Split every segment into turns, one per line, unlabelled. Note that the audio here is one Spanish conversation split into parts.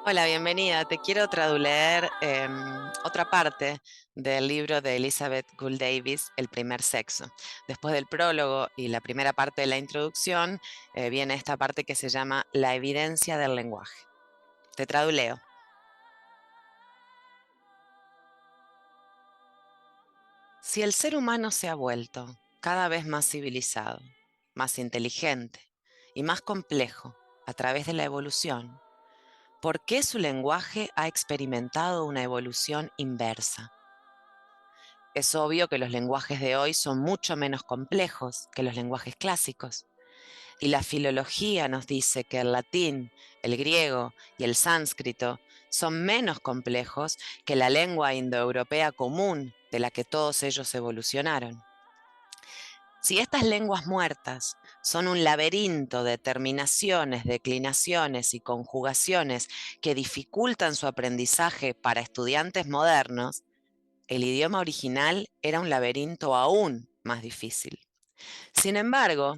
Hola, bienvenida. Te quiero traduleer otra parte del libro de Elizabeth Gould Davis, El primer sexo. Después del prólogo y la primera parte de la introducción, viene esta parte que se llama La evidencia del lenguaje. Te traduleo. Si el ser humano se ha vuelto cada vez más civilizado, más inteligente y más complejo a través de la evolución, ¿por qué su lenguaje ha experimentado una evolución inversa? Es obvio que los lenguajes de hoy son mucho menos complejos que los lenguajes clásicos. Y la filología nos dice que el latín, el griego y el sánscrito son menos complejos que la lengua indoeuropea común de la que todos ellos evolucionaron. Si estas lenguas muertas son un laberinto de terminaciones, declinaciones y conjugaciones que dificultan su aprendizaje para estudiantes modernos, el idioma original era un laberinto aún más difícil. Sin embargo,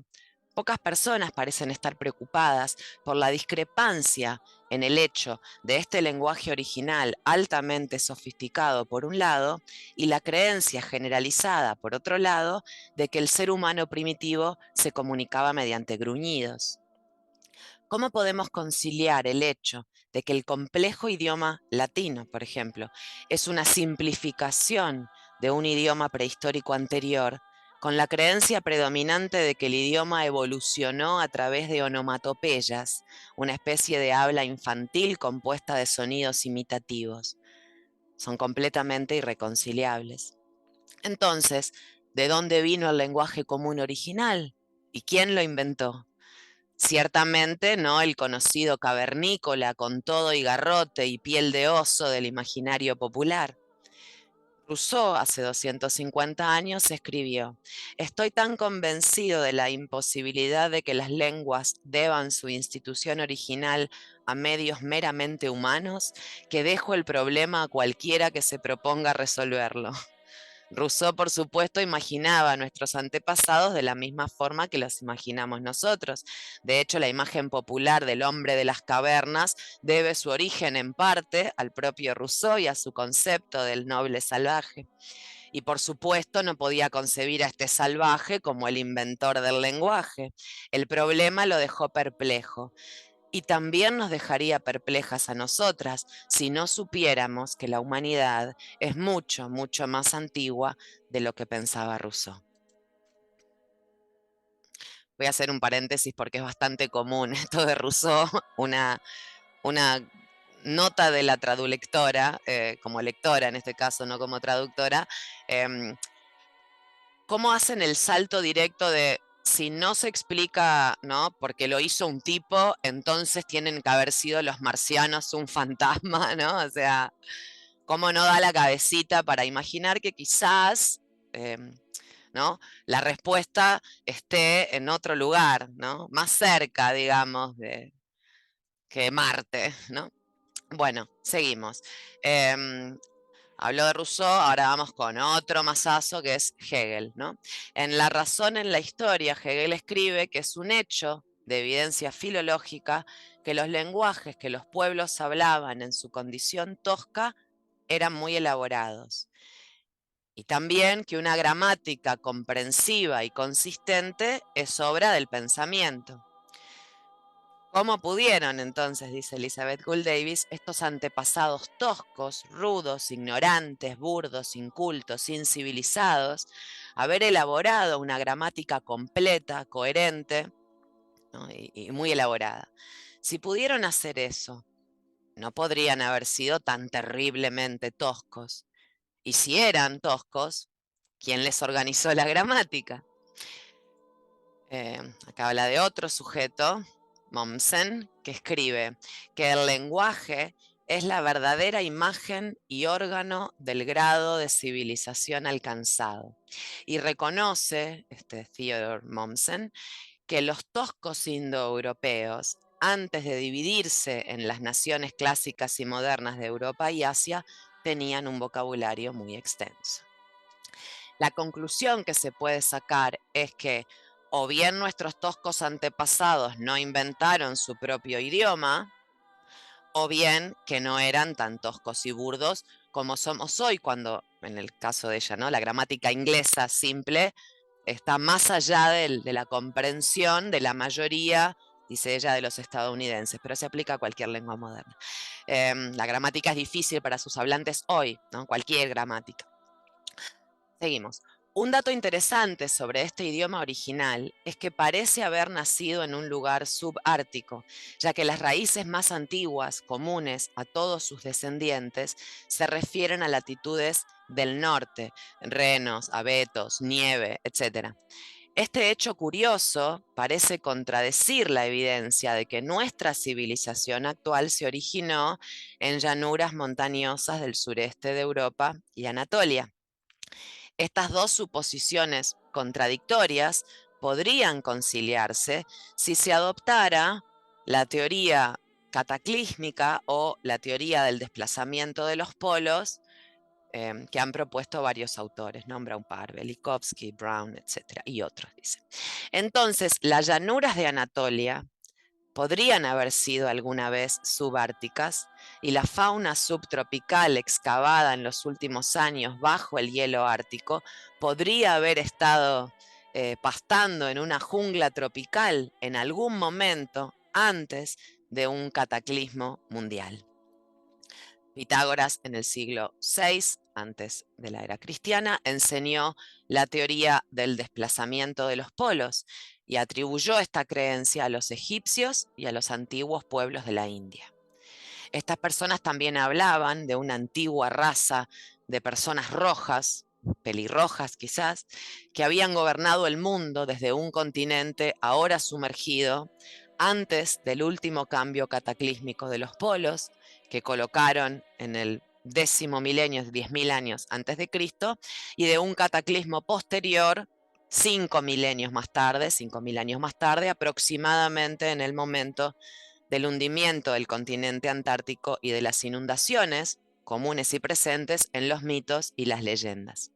pocas personas parecen estar preocupadas por la discrepancia en el hecho de este lenguaje original altamente sofisticado por un lado y la creencia generalizada por otro lado de que el ser humano primitivo se comunicaba mediante gruñidos. ¿Cómo podemos conciliar el hecho de que el complejo idioma latino, por ejemplo, es una simplificación de un idioma prehistórico anterior, con la creencia predominante de que el idioma evolucionó a través de onomatopeyas, una especie de habla infantil compuesta de sonidos imitativos? Son completamente irreconciliables. Entonces, ¿de dónde vino el lenguaje común original? ¿Y quién lo inventó? Ciertamente no el conocido cavernícola con todo y garrote y piel de oso del imaginario popular. Rousseau, hace 250 años, escribió: "Estoy tan convencido de la imposibilidad de que las lenguas deban su institución original a medios meramente humanos, que dejo el problema a cualquiera que se proponga resolverlo". Rousseau, por supuesto, imaginaba a nuestros antepasados de la misma forma que los imaginamos nosotros. De hecho, la imagen popular del hombre de las cavernas debe su origen en parte al propio Rousseau y a su concepto del noble salvaje. Y por supuesto no podía concebir a este salvaje como el inventor del lenguaje. El problema lo dejó perplejo. Y también nos dejaría perplejas a nosotras si no supiéramos que la humanidad es mucho, mucho más antigua de lo que pensaba Rousseau. Voy a hacer un paréntesis porque es bastante común esto de Rousseau, una nota de la tradulectora, como lectora en este caso, no como traductora. ¿Cómo hacen el salto directo de si no se explica, ¿no? Porque lo hizo un tipo, entonces tienen que haber sido los marcianos un fantasma, ¿no? O sea, ¿cómo no da la cabecita para imaginar que quizás, ¿no? La respuesta esté en otro lugar, ¿no? Más cerca, digamos, que Marte, ¿no? Bueno, seguimos. Em, Habló de Rousseau, ahora vamos con otro masazo que es Hegel, ¿no? En La razón en la historia, Hegel escribe que es un hecho de evidencia filológica que los lenguajes que los pueblos hablaban en su condición tosca eran muy elaborados. Y también que una gramática comprensiva y consistente es obra del pensamiento. ¿Cómo pudieron entonces, dice Elizabeth Gould Davis, estos antepasados toscos, rudos, ignorantes, burdos, incultos, incivilizados, haber elaborado una gramática completa, coherente, ¿no? y muy elaborada? Si pudieron hacer eso, no podrían haber sido tan terriblemente toscos. Y si eran toscos, ¿quién les organizó la gramática? Acá habla de otro sujeto, Mommsen, que escribe que el lenguaje es la verdadera imagen y órgano del grado de civilización alcanzado. Y reconoce, este Theodor Mommsen, que los toscos indoeuropeos, antes de dividirse en las naciones clásicas y modernas de Europa y Asia, tenían un vocabulario muy extenso. La conclusión que se puede sacar es que o bien nuestros toscos antepasados no inventaron su propio idioma, o bien que no eran tan toscos y burdos como somos hoy, cuando, en el caso de ella, ¿no? La gramática inglesa simple está más allá de la comprensión de la mayoría, dice ella, de los estadounidenses, pero se aplica a cualquier lengua moderna. La gramática es difícil para sus hablantes hoy, ¿no? Cualquier gramática. Seguimos. Un dato interesante sobre este idioma original es que parece haber nacido en un lugar subártico, ya que las raíces más antiguas, comunes a todos sus descendientes, se refieren a latitudes del norte, renos, abetos, nieve, etc. Este hecho curioso parece contradecir la evidencia de que nuestra civilización actual se originó en llanuras montañosas del sureste de Europa y Anatolia. Estas dos suposiciones contradictorias podrían conciliarse si se adoptara la teoría cataclísmica o la teoría del desplazamiento de los polos que han propuesto varios autores, nombra un par, Velikovsky, Brown, etc. y otros, dice. Entonces, las llanuras de Anatolia podrían haber sido alguna vez subárticas y la fauna subtropical excavada en los últimos años bajo el hielo ártico podría haber estado pastando en una jungla tropical en algún momento antes de un cataclismo mundial. Pitágoras, en el siglo VI, antes de la era cristiana, enseñó la teoría del desplazamiento de los polos y atribuyó esta creencia a los egipcios y a los antiguos pueblos de la India. Estas personas también hablaban de una antigua raza de personas rojas, pelirrojas quizás, que habían gobernado el mundo desde un continente ahora sumergido antes del último cambio cataclísmico de los polos, que colocaron en el 10º milenio, 10.000 años antes de Cristo, y de un cataclismo posterior, 5 milenios más tarde, 5.000 años más tarde, aproximadamente en el momento del hundimiento del continente antártico y de las inundaciones comunes y presentes en los mitos y las leyendas.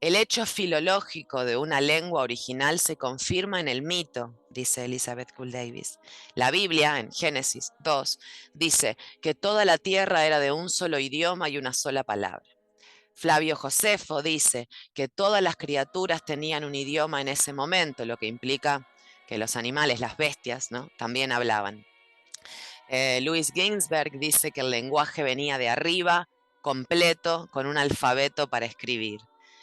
El hecho filológico de una lengua original se confirma en el mito, dice Elizabeth Cole Davis. La Biblia, en Génesis 2, dice que toda la tierra era de un solo idioma y una sola palabra. Flavio Josefo dice que todas las criaturas tenían un idioma en ese momento, lo que implica que los animales, las bestias, ¿no?, también hablaban. Louis Ginsberg dice que el lenguaje venía de arriba, completo, con un alfabeto para escribir.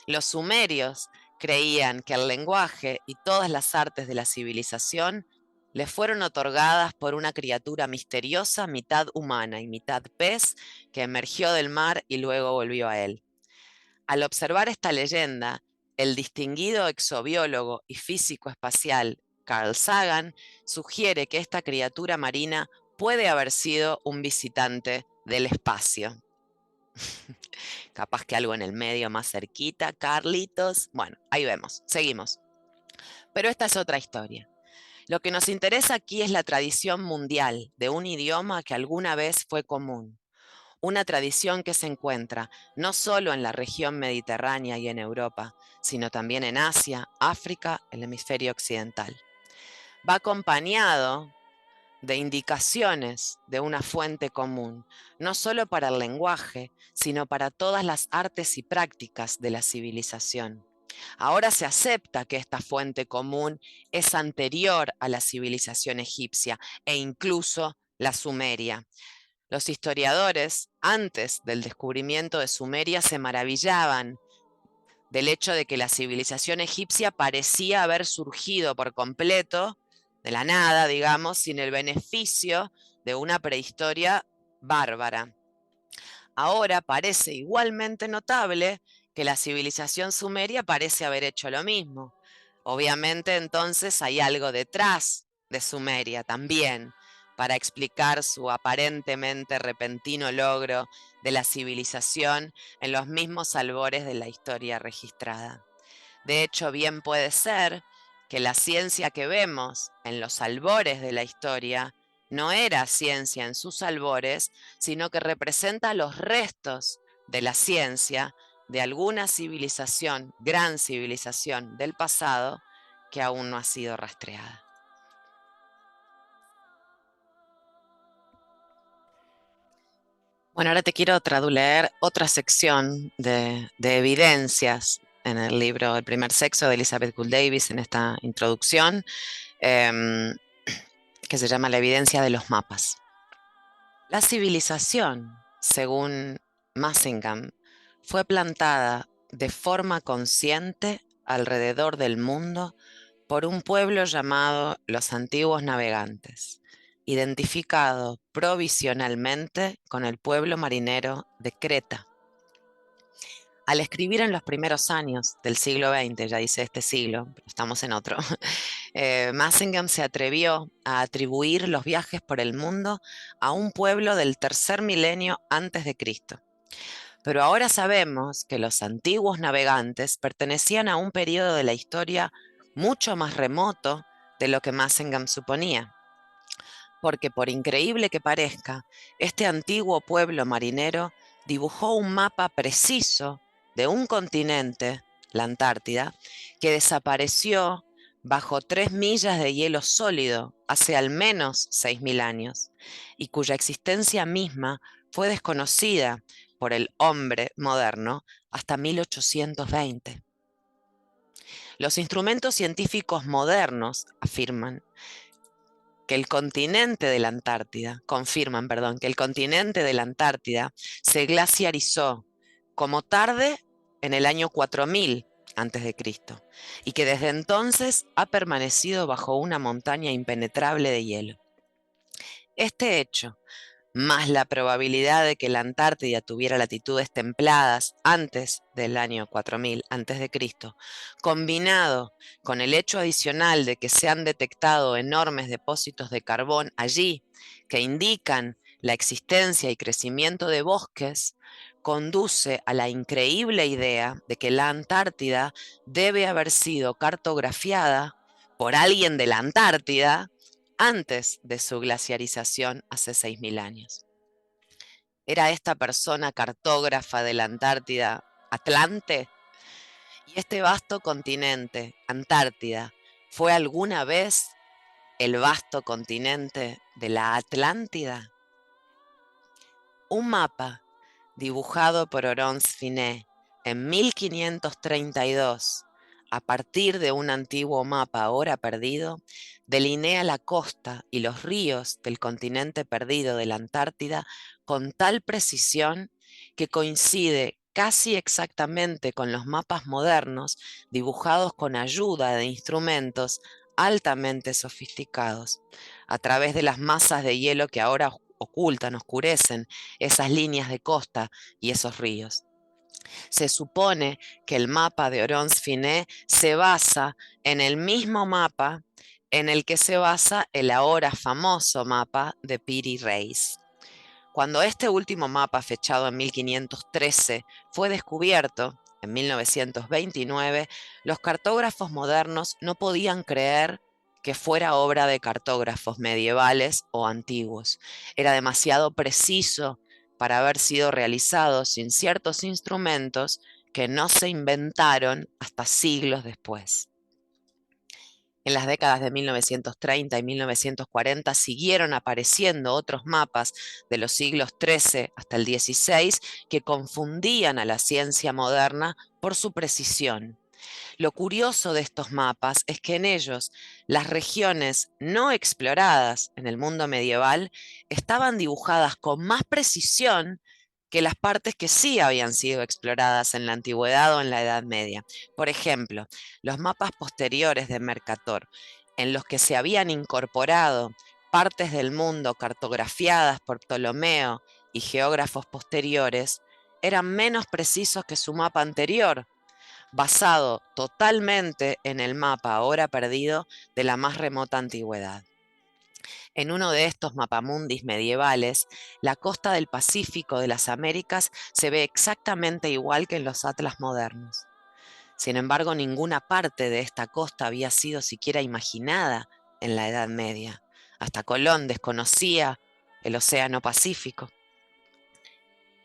Los sumerios creían que el lenguaje y todas las artes de la civilización le fueron otorgadas por una criatura misteriosa, mitad humana y mitad pez, que emergió del mar y luego volvió a él. Al observar esta leyenda, el distinguido exobiólogo y físico espacial Carl Sagan sugiere que esta criatura marina puede haber sido un visitante del espacio. Capaz que algo en el medio más cerquita, Carlitos. Bueno, ahí vemos, seguimos. Pero esta es otra historia. Lo que nos interesa aquí es la tradición mundial de un idioma que alguna vez fue común. Una tradición que se encuentra no solo en la región mediterránea y en Europa, sino también en Asia, África, el hemisferio occidental. Va acompañado de indicaciones de una fuente común, no solo para el lenguaje, sino para todas las artes y prácticas de la civilización. Ahora se acepta que esta fuente común es anterior a la civilización egipcia e incluso la sumeria. Los historiadores, antes del descubrimiento de Sumeria, se maravillaban del hecho de que la civilización egipcia parecía haber surgido por completo, de la nada, digamos, sin el beneficio de una prehistoria bárbara. Ahora parece igualmente notable que la civilización sumeria parece haber hecho lo mismo. Obviamente entonces hay algo detrás de Sumeria también para explicar su aparentemente repentino logro de la civilización en los mismos albores de la historia registrada. De hecho, bien puede ser que la ciencia que vemos en los albores de la historia no era ciencia en sus albores, sino que representa los restos de la ciencia de alguna civilización, gran civilización del pasado, que aún no ha sido rastreada. Bueno, ahora te quiero traduleer otra sección de evidencias en el libro El primer sexo de Elizabeth Gould Davis, en esta introducción, em, que se llama La evidencia de los mapas. La civilización, según Massingham, fue plantada de forma consciente alrededor del mundo por un pueblo llamado los antiguos navegantes, identificado provisionalmente con el pueblo marinero de Creta. Al escribir en los primeros años del siglo XX, ya dice este siglo, pero estamos en otro, Massingham se atrevió a atribuir los viajes por el mundo a un pueblo del tercer milenio antes de Cristo. Pero ahora sabemos que los antiguos navegantes pertenecían a un periodo de la historia mucho más remoto de lo que Massingham suponía. Porque por increíble que parezca, este antiguo pueblo marinero dibujó un mapa preciso de un continente, la Antártida, que desapareció bajo 3 millas de hielo sólido hace al menos 6.000 años y cuya existencia misma fue desconocida por el hombre moderno hasta 1820. Los instrumentos científicos modernos afirman que el continente de la Antártida, confirman, perdón, que el continente de la Antártida se glaciarizó como tarde en el año 4000 antes de Cristo y que desde entonces ha permanecido bajo una montaña impenetrable de hielo. Este hecho, más la probabilidad de que la Antártida tuviera latitudes templadas antes del año 4000 antes de Cristo, combinado con el hecho adicional de que se han detectado enormes depósitos de carbón allí que indican la existencia y crecimiento de bosques, conduce a la increíble idea de que la Antártida debe haber sido cartografiada por alguien de la Antártida antes de su glaciarización hace 6.000 años. ¿Era esta persona cartógrafa de la Antártida Atlante? ¿Y este vasto continente, Antártida, fue alguna vez el vasto continente de la Atlántida? Un mapa dibujado por Orons Finet en 1532, a partir de un antiguo mapa ahora perdido, delinea la costa y los ríos del continente perdido de la Antártida con tal precisión que coincide casi exactamente con los mapas modernos dibujados con ayuda de instrumentos altamente sofisticados, a través de las masas de hielo que ahora ocultan, oscurecen esas líneas de costa y esos ríos. Se supone que el mapa de Orons Finet se basa en el mismo mapa en el que se basa el ahora famoso mapa de Piri Reis. Cuando este último mapa, fechado en 1513, fue descubierto, en 1929, los cartógrafos modernos no podían creer que fuera obra de cartógrafos medievales o antiguos. Era demasiado preciso para haber sido realizado sin ciertos instrumentos que no se inventaron hasta siglos después. En las décadas de 1930 y 1940 siguieron apareciendo otros mapas de los siglos XIII hasta el XVI que confundían a la ciencia moderna por su precisión. Lo curioso de estos mapas es que en ellos las regiones no exploradas en el mundo medieval estaban dibujadas con más precisión que las partes que sí habían sido exploradas en la antigüedad o en la Edad Media. Por ejemplo, los mapas posteriores de Mercator, en los que se habían incorporado partes del mundo cartografiadas por Ptolomeo y geógrafos posteriores, eran menos precisos que su mapa anterior, basado totalmente en el mapa ahora perdido de la más remota antigüedad. En uno de estos mapamundis medievales, la costa del Pacífico de las Américas se ve exactamente igual que en los atlas modernos. Sin embargo, ninguna parte de esta costa había sido siquiera imaginada en la Edad Media. Hasta Colón desconocía el Océano Pacífico.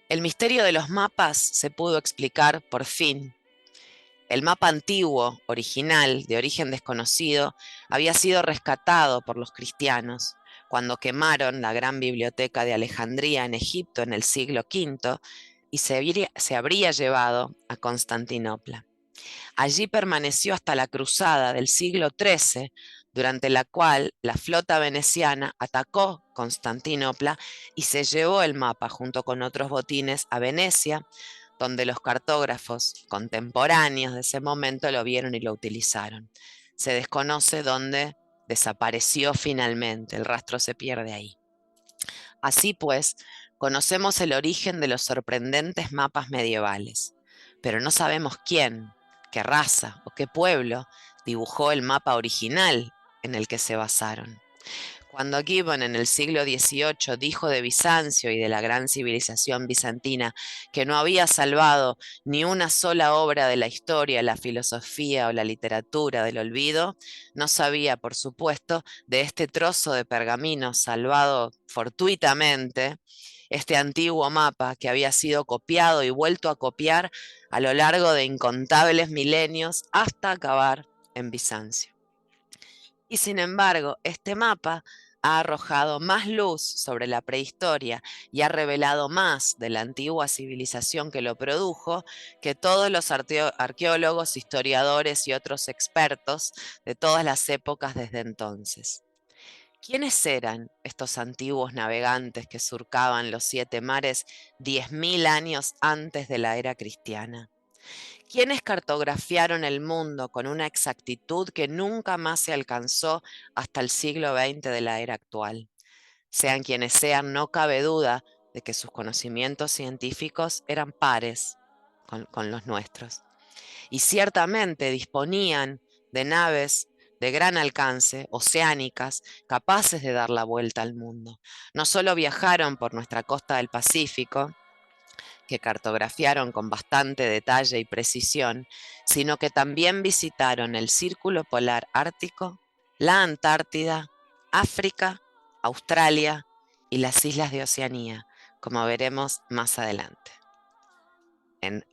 El misterio de los mapas se pudo explicar por fin. El mapa antiguo, original, de origen desconocido, había sido rescatado por los cristianos, cuando quemaron la gran biblioteca de Alejandría en Egipto en el siglo V y se habría llevado a Constantinopla. Allí permaneció hasta la cruzada del siglo XIII, durante la cual la flota veneciana atacó Constantinopla y se llevó el mapa junto con otros botines a Venecia, donde los cartógrafos contemporáneos de ese momento lo vieron y lo utilizaron. Se desconoce dónde desapareció finalmente, el rastro se pierde ahí. Así pues, conocemos el origen de los sorprendentes mapas medievales, pero no sabemos quién, qué raza o qué pueblo dibujó el mapa original en el que se basaron. Cuando Gibbon en el siglo XVIII dijo de Bizancio y de la gran civilización bizantina que no había salvado ni una sola obra de la historia, la filosofía o la literatura del olvido, no sabía, por supuesto, de este trozo de pergamino salvado fortuitamente, este antiguo mapa que había sido copiado y vuelto a copiar a lo largo de incontables milenios hasta acabar en Bizancio. Y sin embargo, este mapa ha arrojado más luz sobre la prehistoria y ha revelado más de la antigua civilización que lo produjo que todos los arqueólogos, historiadores y otros expertos de todas las épocas desde entonces. ¿Quiénes eran estos antiguos navegantes que surcaban los 7 mares 10.000 años antes de la era cristiana? ¿Quiénes cartografiaron el mundo con una exactitud que nunca más se alcanzó hasta el siglo XX de la era actual? Sean quienes sean, no cabe duda de que sus conocimientos científicos eran pares con los nuestros. Y ciertamente disponían de naves de gran alcance, oceánicas, capaces de dar la vuelta al mundo. No solo viajaron por nuestra costa del Pacífico, que cartografiaron con bastante detalle y precisión, sino que también visitaron el Círculo Polar Ártico, la Antártida, África, Australia y las islas de Oceanía, como veremos más adelante. En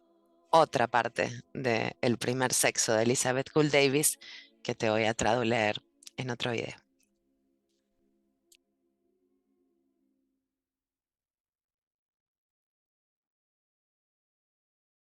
otra parte de El primer sexo de Elizabeth Gould Davis, que te voy a traducir en otro video.